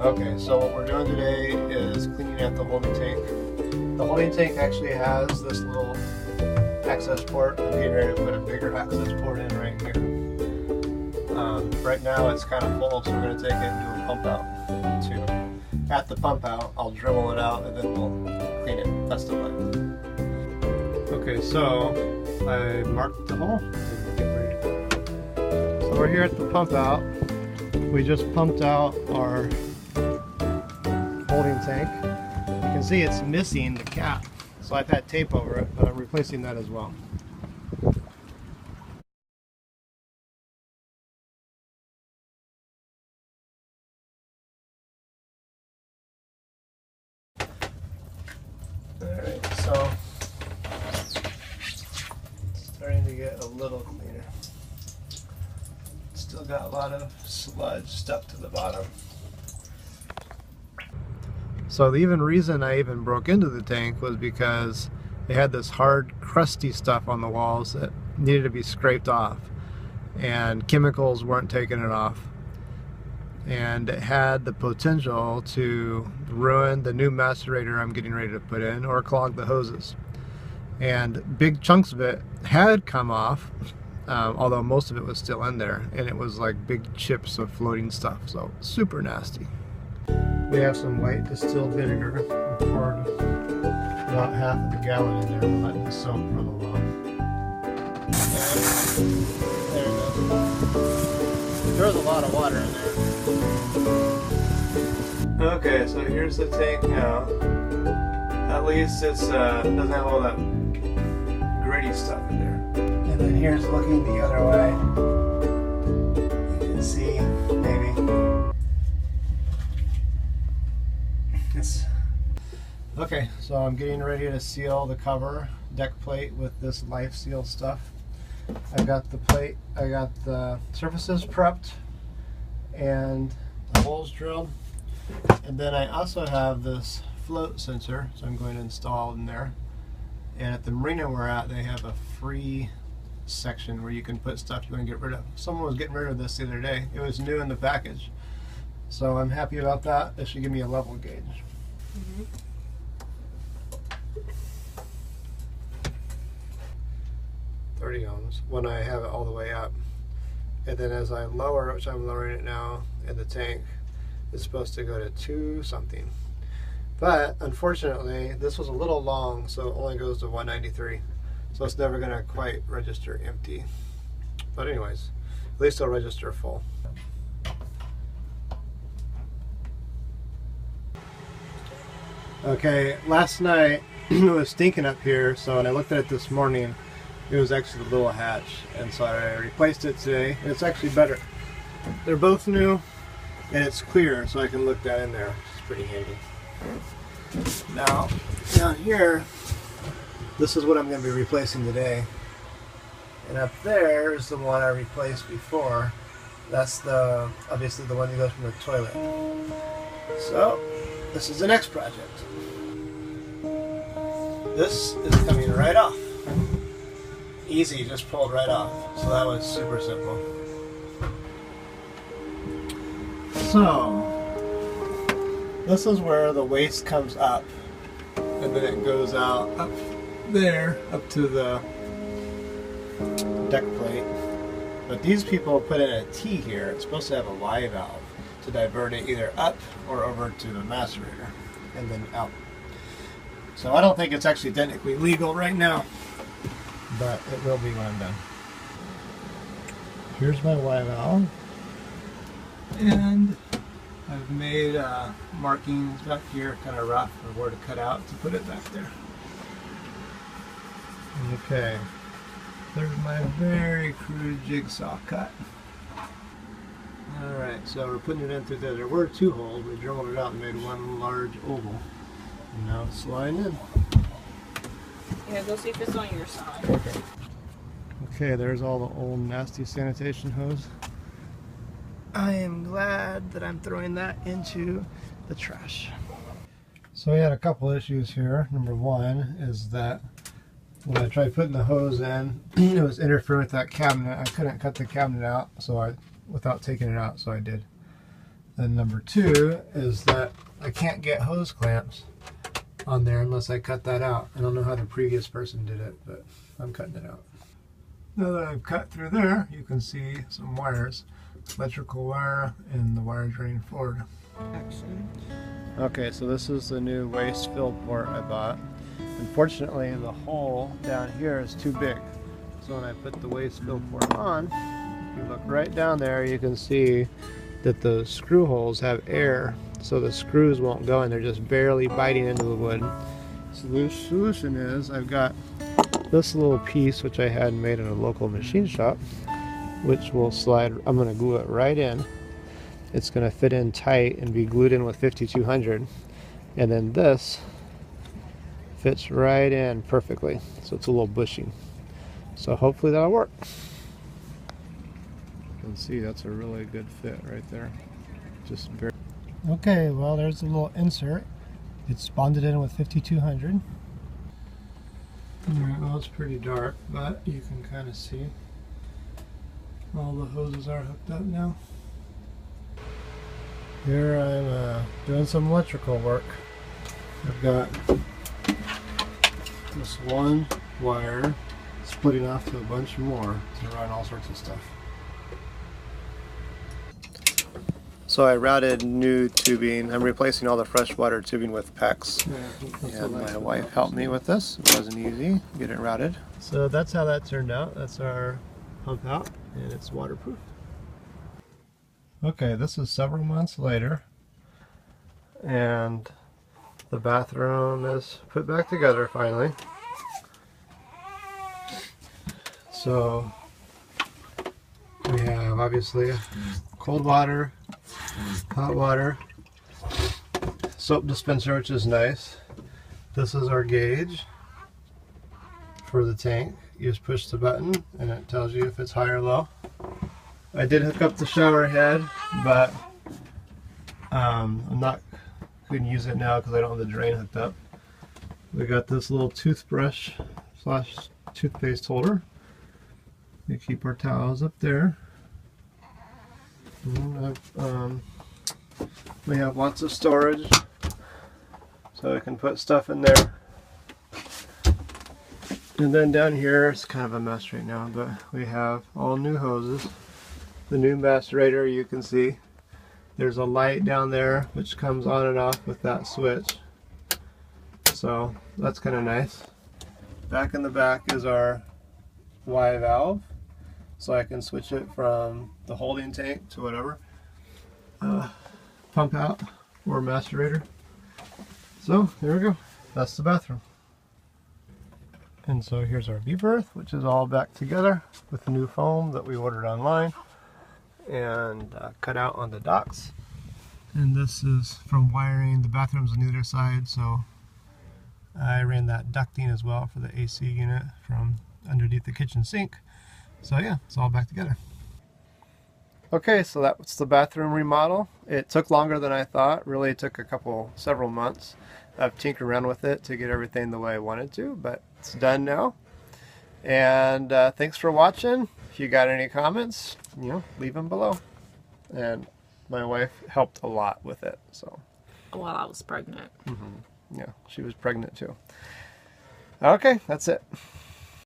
Okay, so what we're doing today is cleaning out the holding tank. The holding tank actually has this little access port. I'm getting ready to put a bigger access port in right here. Right now it's kind of full, so we're going to take it and do a pump out too. At the pump out, I'll dribble it out and then we'll clean it. That's the plan. Okay, so I marked the hole and we'll get ready to go. So we're here at the pump out. We just pumped out our holding tank. You can see it's missing the cap, so I've had tape over it, but I'm replacing that as well. Alright, so it's starting to get a little cleaner. Still got a lot of sludge stuck to the bottom. So the reason I even broke into the tank was because they had this hard, crusty stuff on the walls that needed to be scraped off, and chemicals weren't taking it off, and it had the potential to ruin the new macerator I'm getting ready to put in or clog the hoses. And big chunks of it had come off, although most of it was still in there, and it was like big chips of floating stuff, so super nasty. We have some white distilled vinegar. We poured about half of the gallon in there and letting the soap run along. There it goes. There's a lot of water in there. Okay, so here's the tank now. At least it doesn't have all that gritty stuff in there. And then here's looking the other way. You can see, maybe. Okay, so I'm getting ready to seal the cover deck plate with this Life Seal stuff. I got the plate, I got the surfaces prepped and the holes drilled, and then I also have this float sensor, so I'm going to install in there. And at the marina we're at, they have a free section where you can put stuff you want to get rid of. Someone was getting rid of this the other day. It was new in the package, so I'm happy about that. This should give me a level gauge. 30 ohms when I have it all the way up, and then as I lower, which I'm lowering it now in the tank, it's supposed to go to 2 something, but unfortunately this was a little long, so it only goes to 193, so it's never going to quite register empty, but anyways, at least it'll register full. Okay, last night it was stinking up here, so when I looked at it this morning, it was actually the little hatch, and so I replaced it today, and it's actually better. They're both new, and it's clear, so I can look that in there, which is pretty handy. Now, down here, this is what I'm going to be replacing today. And up there is the one I replaced before. That's obviously the one that goes from the toilet. So, this is the next project. This is coming right off. Easy, just pulled right off. So that was super simple. So, this is where the waste comes up, and then it goes out up there, up to the deck plate. But these people put in a T here. It's supposed to have a Y valve to divert it either up or over to the macerator, and then out. So I don't think it's actually technically legal right now, but it will be when I'm done. Here's my Y valve, and I've made markings back here, kind of rough, of where to cut out to put it back there. Okay, there's my very crude jigsaw cut. Alright, so we're putting it in through there. There were 2 holes. We drilled it out and made one large oval. And now it's sliding in. Yeah, go see if it's on your side. Okay. Okay, there's all the old nasty sanitation hose. I am glad that I'm throwing that into the trash. So we had a couple issues here. Number one is that when I tried putting the hose in, it was interfering with that cabinet. I couldn't cut the cabinet out, so without taking it out, so I did. And number two is that I can't get hose clamps on there unless I cut that out. I don't know how the previous person did it, but I'm cutting it out. Now that I've cut through there, you can see some wires, electrical wire and the wire drain forward. Action. Okay, so this is the new waste fill port I bought. Unfortunately, the hole down here is too big. So when I put the waste fill port on, if you look right down there, you can see that the screw holes have air, so the screws won't go in. They're just barely biting into the wood. So the solution is I've got this little piece, which I had made in a local machine shop, which will slide. I'm going to glue it right in. It's going to fit in tight and be glued in with 5200, and then this fits right in perfectly, so it's a little bushy. So hopefully that'll work. You can see that's a really good fit right there. Just very. Okay, well, there's a little insert. It's bonded in with 5200. Alright, well, it's pretty dark, but you can kind of see all the hoses are hooked up now. Here I'm doing some electrical work. I've got this one wire splitting off to a bunch more to run all sorts of stuff. So I routed new tubing. I'm replacing all the freshwater tubing with PEX. Yeah, and my wife helped me with this. It wasn't easy, get it routed. So that's how that turned out. That's our pump out, and it's waterproof. Okay, this is several months later, and the bathroom is put back together finally. So we have obviously cold water, hot water, soap dispenser, which is nice. This is our gauge for the tank. You just push the button and it tells you if it's high or low. I did hook up the shower head, but I'm not going to use it now because I don't have the drain hooked up. We got this little toothbrush / toothpaste holder. We keep our towels up there. And we have lots of storage, so we can put stuff in there. And then down here, it's kind of a mess right now, but we have all new hoses. The new macerator, you can see there's a light down there which comes on and off with that switch. So that's kind of nice. Back in the back is our Y valve, so I can switch it from the holding tank to whatever. Pump out or macerator. So there we go. That's the bathroom. And so here's our V-berth, which is all back together with the new foam that we ordered online and cut out on the docks. And this is from wiring. The bathroom's on either side, so I ran that ducting as well for the AC unit from underneath the kitchen sink. So yeah, it's all back together. Okay, so that's the bathroom remodel. It took longer than I thought. Really took several months. I've tinkered around with it to get everything the way I wanted to, but it's done now. And thanks for watching. If you got any comments, leave them below. And my wife helped a lot with it. So While I was pregnant. yeah, she was pregnant too. Okay, that's it.